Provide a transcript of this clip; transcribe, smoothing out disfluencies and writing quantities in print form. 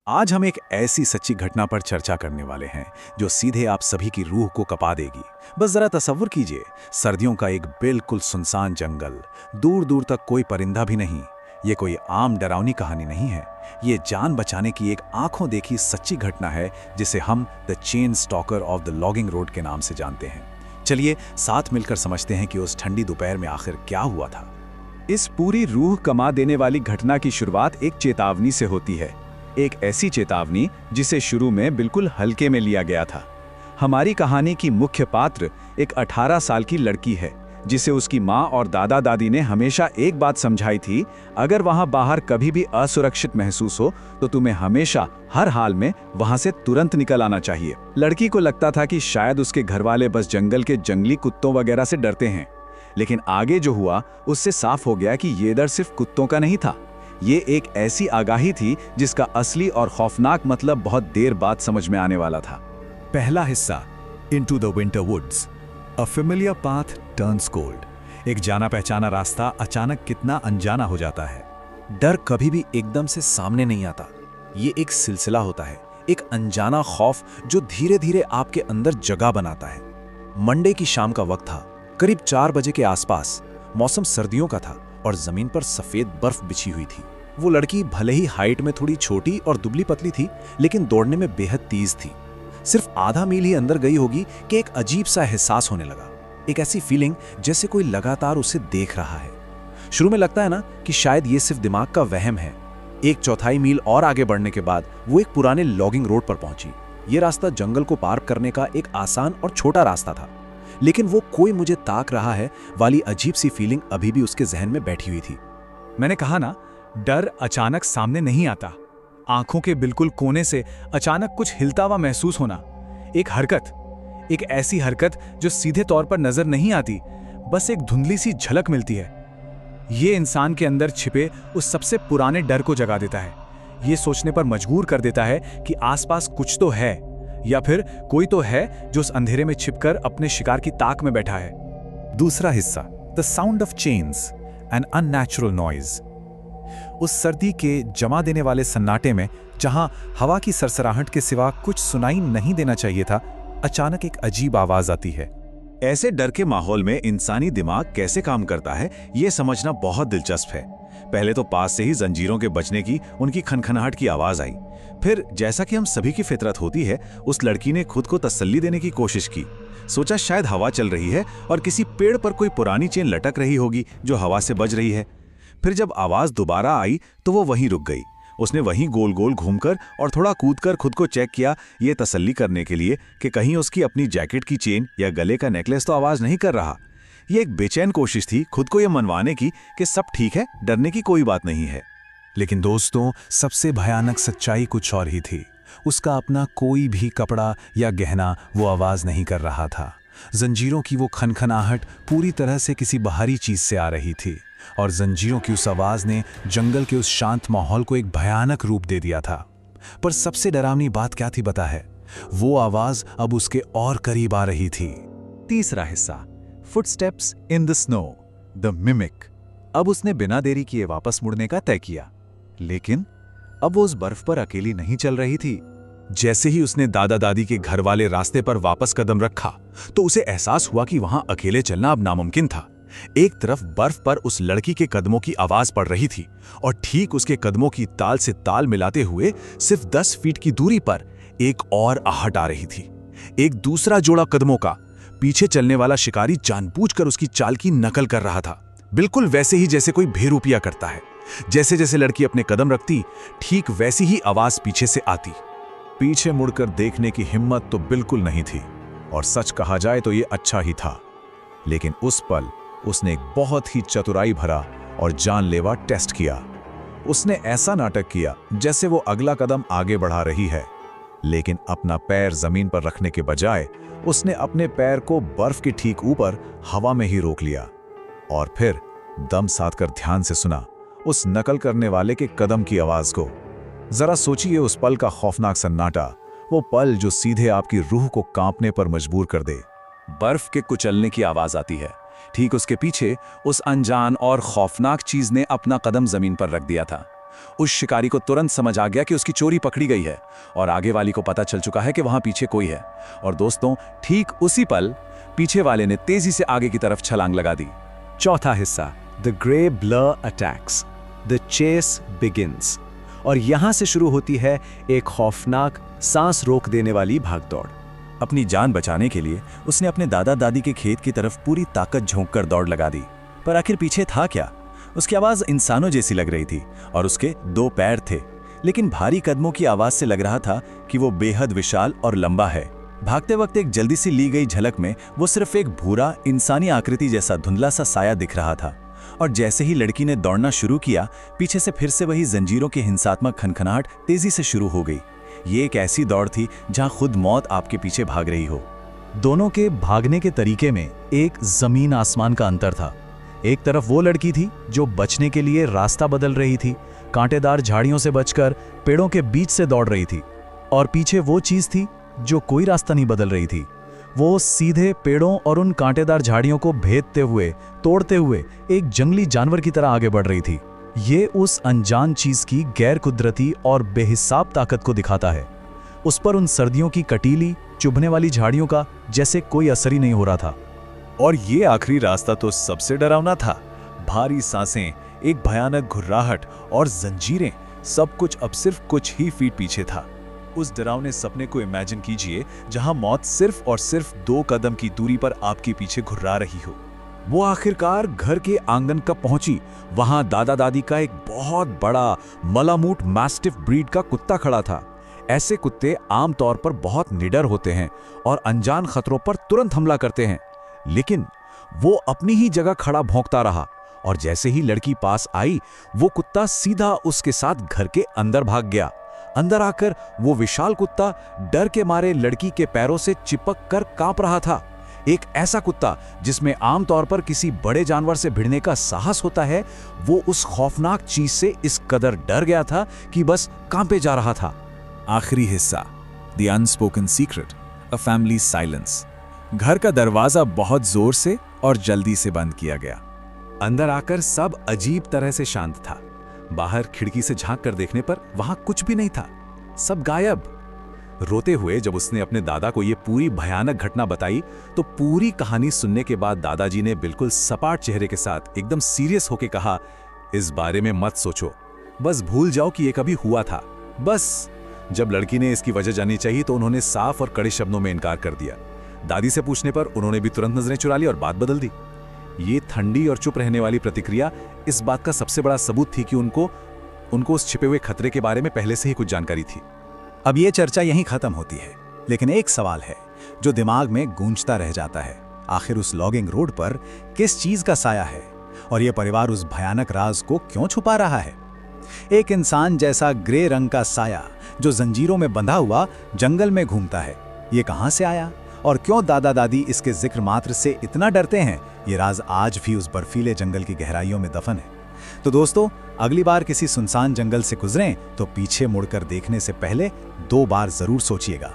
आज हम एक ऐसी सच्ची घटना पर चर्चा करने वाले हैं जो सीधे आप सभी की रूह को कपा देगी। बस जरा तसव्वुर कीजिए, सर्दियों का एक बिल्कुल सुनसान जंगल, दूर दूर तक कोई परिंदा भी नहीं। ये कोई आम डरावनी कहानी नहीं है, ये जान बचाने की एक आंखों देखी सच्ची घटना है जिसे हम the chain stalker of the logging road के नाम से जानते हैं। चलिए साथ मिलकर समझते हैं कि उस ठंडी दोपहर में आखिर क्या हुआ था। इस पूरी रूह कमा देने वाली घटना की शुरुआत एक चेतावनी से होती है, एक ऐसी चेतावनी जिसे शुरू में बिल्कुल हल्के में लिया गया था। हमारी कहानी की मुख्य पात्र एक 18 साल की लड़की है जिसे उसकी माँ और दादा दादी ने हमेशा एक बात समझाई थी, अगर वहां बाहर कभी भी असुरक्षित महसूस हो तो तुम्हें हमेशा हर हाल में वहां से तुरंत निकल आना चाहिए। लड़की को लगता था कि शायद उसके घरवाले बस जंगल के जंगली कुत्तों वगैरह से डरते हैं, लेकिन आगे जो हुआ उससे साफ हो गया कि ये डर सिर्फ कुत्तों का नहीं था। ये एक ऐसी आगाही थी जिसका असली और खौफनाक मतलब बहुत देर बाद समझ में आने वाला था। पहला हिस्सा, into the winter woods, a familiar path turns cold. एक जाना पहचाना रास्ता अचानक कितना अनजाना हो जाता है। डर कभी भी एकदम से सामने नहीं आता, ये एक सिलसिला होता है, एक अनजाना खौफ जो धीरे धीरे आपके अंदर जगह बनाता है। मंडे की शाम का वक्त था, करीब 4 बजे के आसपास। मौसम सर्दियों का था और जमीन पर सफेद बर्फ बिछी हुई थी। वो लड़की भले ही हाइट में थोड़ी छोटी और दुबली पतली थी, लेकिन दौड़ने में बेहद तेज थी। सिर्फ आधा मील ही अंदर गई होगी कि एक अजीब सा एहसास होने लगा, एक ऐसी फीलिंग जैसे कोई लगातार उसे देख रहा है। शुरू में लगता है ना कि शायद ये सिर्फ दिमाग का वहम है। 1/4 मील और आगे बढ़ने के बाद वो एक पुराने लॉगिंग रोड पर पहुंची। ये रास्ता जंगल को पार करने का एक आसान और छोटा रास्ता था, लेकिन वो कोई मुझे ताक रहा है वाली अजीब सी फीलिंग अभी भी उसके जहन में बैठी हुई थी। मैंने कहा ना, डर अचानक सामने नहीं आता। आंखों के बिल्कुल कोने से अचानक कुछ हिलता हुआ महसूस होना, एक हरकत, एक ऐसी हरकत जो सीधे तौर पर नजर नहीं आती, बस एक धुंधली सी झलक मिलती है। ये इंसान के अंदर छिपे उस सबसे पुराने डर को जगा देता है। ये सोचने पर मजबूर कर देता है कि आसपास कुछ तो है, या फिर कोई तो है जो उस अंधेरे में छिपकर अपने शिकार की ताक में बैठा है। दूसरा हिस्सा, the sound of chains, an unnatural noise. उस सर्दी के जमा देने वाले सन्नाटे में, जहां हवा की सरसराहट के सिवा कुछ सुनाई नहीं देना चाहिए था, अचानक एक अजीब आवाज आती है। ऐसे डर के माहौल में इंसानी दिमाग कैसे काम करता है, यह समझना बहुत दिलचस्प है। पहले तो पास से ही जंजीरों के बजने की उनकी खनखनाहट की आवाज आई। फिर जैसा कि हम सभी की फितरत होती है, उस लड़की ने खुद को तसल्ली देने की कोशिश की। सोचा शायद हवा चल रही है और किसी पेड़ पर कोई पुरानी चेन लटक रही होगी जो हवा से बज रही है। फिर जब आवाज दोबारा आई तो वो वहीं रुक गई। उसने वहीं गोल गोल घूमकर और थोड़ा कूदकर खुद को चेक किया, ये तसल्ली करने के लिए कि कहीं उसकी अपनी जैकेट की चेन या गले का नेकलेस तो आवाज नहीं कर रहा। ये एक बेचैन कोशिश थी खुद को यह मनवाने की कि सब ठीक है, डरने की कोई बात नहीं है। लेकिन दोस्तों, सबसे भयानक सच्चाई कुछ और ही थी। उसका अपना कोई भी कपड़ा या गहना वो आवाज नहीं कर रहा था। जंजीरों की वो खनखनाहट पूरी तरह से किसी बाहरी चीज से आ रही थी, और जंजीरों की उस आवाज ने जंगल के उस शांत माहौल को एक भयानक रूप दे दिया था। पर सबसे डरावनी बात क्या थी पता है? वो आवाज अब उसके और करीब आ रही थी। तीसरा हिस्सा, footsteps in the snow, the mimic. अब उसने बिना देरी किए वापस मुड़ने का तय किया, लेकिन अब वो उस बर्फ पर अकेली नहीं चल रही थी। जैसे ही उसने दादा दादी के घर वाले रास्ते पर वापस कदम रखा तो उसे एहसास हुआ कि वहां अकेले चलना अब नामुमकिन था। एक तरफ बर्फ पर उस लड़की के कदमों की आवाज पड़ रही थी, और ठीक उसके कदमों की ताल से ताल मिलाते हुए सिर्फ 10 फीट की दूरी पर एक और आहट आ रही थी। एक दूसरा जोड़ा कदमों का। पीछे चलने वाला शिकारी जानबूझकर उसकी चाल की नकल कर रहा था, बिल्कुल वैसे ही जैसे कोई भेड़ूपिया करता है। जैसे जैसे लड़की अपने कदम रखती, ठीक वैसी ही आवाज पीछे से आती। पीछे मुड़कर देखने की हिम्मत तो बिल्कुल नहीं थी, और सच कहा जाए तो ये अच्छा ही था। लेकिन उस पल उसने एक बहुत ही चतुराई भरा और जानलेवा टेस्ट किया। उसने ऐसा नाटक किया जैसे वो अगला कदम आगे बढ़ा रही है, लेकिन अपना पैर जमीन पर रखने के बजाय उसने अपने पैर को बर्फ के ठीक ऊपर हवा में ही रोक लिया, और फिर दम साधकर ध्यान से सुना उस नकल करने वाले के कदम की आवाज को। जरा सोचिए उस पल का खौफनाक सन्नाटा, वो पल जो सीधे आपकी रूह को कांपने पर मजबूर कर दे। बर्फ के कुचलने की आवाज आती है, ठीक उसके पीछे उस अनजान और खौफनाक चीज ने अपना कदम जमीन पर रख दिया था। उस शिकारी को तुरंत समझ आ गया कि उसकी चोरी पकड़ी गई है और आगे वाली को पता चल चुका है कि वहां पीछे कोई है। और दोस्तों, ठीक उसी पल पीछे वाले ने तेजी से आगे की तरफ छलांग लगा दी। चौथा हिस्सा, the grey blur attacks, the chase begins. और यहां से शुरू होती है एक खौफनाक, सांस रोक देने वाली भागदौड़। अपनी जान बचाने के लिए उसने अपने दादा दादी के खेत की तरफ पूरी ताकत झोंककर दौड़ लगा दी। पर आखिर पीछे था क्या? उसकी आवाज इंसानों जैसी लग रही थी और उसके 2 पैर थे, लेकिन भारी कदमों की आवाज से लग रहा था कि वो बेहद विशाल और लंबा है। भागते वक्त एक जल्दी सी ली गई झलक में वो सिर्फ एक भूरा इंसानी आकृति जैसा धुंधला सा साया दिख रहा था। और जैसे ही लड़की ने दौड़ना शुरू किया, पीछे से फिर से वही जंजीरों की हिंसात्मक खनखनाहट तेजी से शुरू हो गई। ये एक ऐसी दौड़ थी जहां खुद मौत आपके पीछे भाग रही हो। दोनों के भागने के तरीके में एक जमीन आसमान का अंतर था। एक तरफ वो लड़की थी जो बचने के लिए रास्ता बदल रही थी, कांटेदार झाड़ियों से बचकर पेड़ों के बीच से दौड़ रही थी, और पीछे वो चीज थी जो कोई रास्ता नहीं बदल रही थी। वो सीधे पेड़ों और उन कांटेदार झाड़ियों को भेदते हुए, तोड़ते हुए एक जंगली जानवर की तरह आगे बढ़ रही थी। ये उस अनजान चीज की गैर कुदरती और बेहिसाब ताकत को दिखाता है। उस पर उन सर्दियों की कटीली, चुभने वाली झाड़ियों का जैसे कोई असर ही नहीं हो रहा था। और ये आखिरी रास्ता तो सबसे डरावना था। भारी सांसें, एक भयानक घुर्राहट और जंजीरें, सब कुछ अब सिर्फ कुछ ही फीट पीछे था। उस डरावने सपने को इमेजिन कीजिए जहां मौत सिर्फ और सिर्फ 2 कदम की दूरी पर आपके पीछे घुर्रा रही हो। वो आखिरकार घर के आंगन कब पहुंची, वहां दादा दादी का एक बहुत बड़ा मलामूट मैस्टिफ ब्रीड का कुत्ता खड़ा था। ऐसे कुत्ते आमतौर पर बहुत निडर होते हैं और अनजान खतरों पर तुरंत हमला करते हैं, लेकिन वो अपनी ही जगह खड़ा भौंकता रहा। और जैसे ही लड़की पास आई, वो कुत्ता सीधा उसके साथ घर के अंदर भाग गया। अंदर आकर वो विशाल कुत्ता डर के मारे लड़की के पैरों से चिपक कर कांप रहा था। एक ऐसा कुत्ता जिसमें आमतौर पर किसी बड़े जानवर से भिड़ने का साहस होता है, वो उस खौफनाक चीज से इस कदर डर गया था कि बस कांपे जा रहा था। आखिरी हिस्सा, the unspoken secret, a family silence. घर का दरवाजा बहुत जोर से और जल्दी से बंद किया गया। अंदर आकर सब अजीब तरह से शांत था। बाहर खिड़की से झांक कर देखने पर वहां कुछ भी नहीं था, सब गायब। रोते हुए जब उसने अपने दादा को यह पूरी भयानक घटना बताई, तो पूरी कहानी सुनने के बाद दादाजी ने बिल्कुल सपाट चेहरे के साथ एकदम सीरियस होकर कहा, इस बारे में मत सोचो, बस भूल जाओ कि यह कभी हुआ था। बस जब लड़की ने इसकी वजह जाननी चाहिए तो उन्होंने साफ और कड़े शब्दों में इनकार कर दिया। दादी से पूछने पर उन्होंने भी तुरंत नजरें चुरा ली और बात बदल दी। ये ठंडी और चुप रहने वाली प्रतिक्रिया इस बात का सबसे बड़ा सबूत थी कि उनको उस छिपे हुए खतरे के बारे में पहले से ही कुछ जानकारी थी। अब ये चर्चा यहीं खत्म होती है, लेकिन एक सवाल है जो दिमाग में गूंजता रह जाता है। आखिर उस लॉगिंग रोड पर किस चीज का साया है और यह परिवार उस भयानक राज को क्यों छुपा रहा है? एक इंसान जैसा ग्रे रंग का साया जो जंजीरों में बंधा हुआ जंगल में घूमता है, ये कहां से आया और क्यों दादा दादी इसके जिक्र मात्र से इतना डरते हैं? ये राज आज भी उस बर्फीले जंगल की गहराइयों में दफन है। तो दोस्तों, अगली बार किसी सुनसान जंगल से गुजरें तो पीछे मुड़कर देखने से पहले 2 बार जरूर सोचिएगा।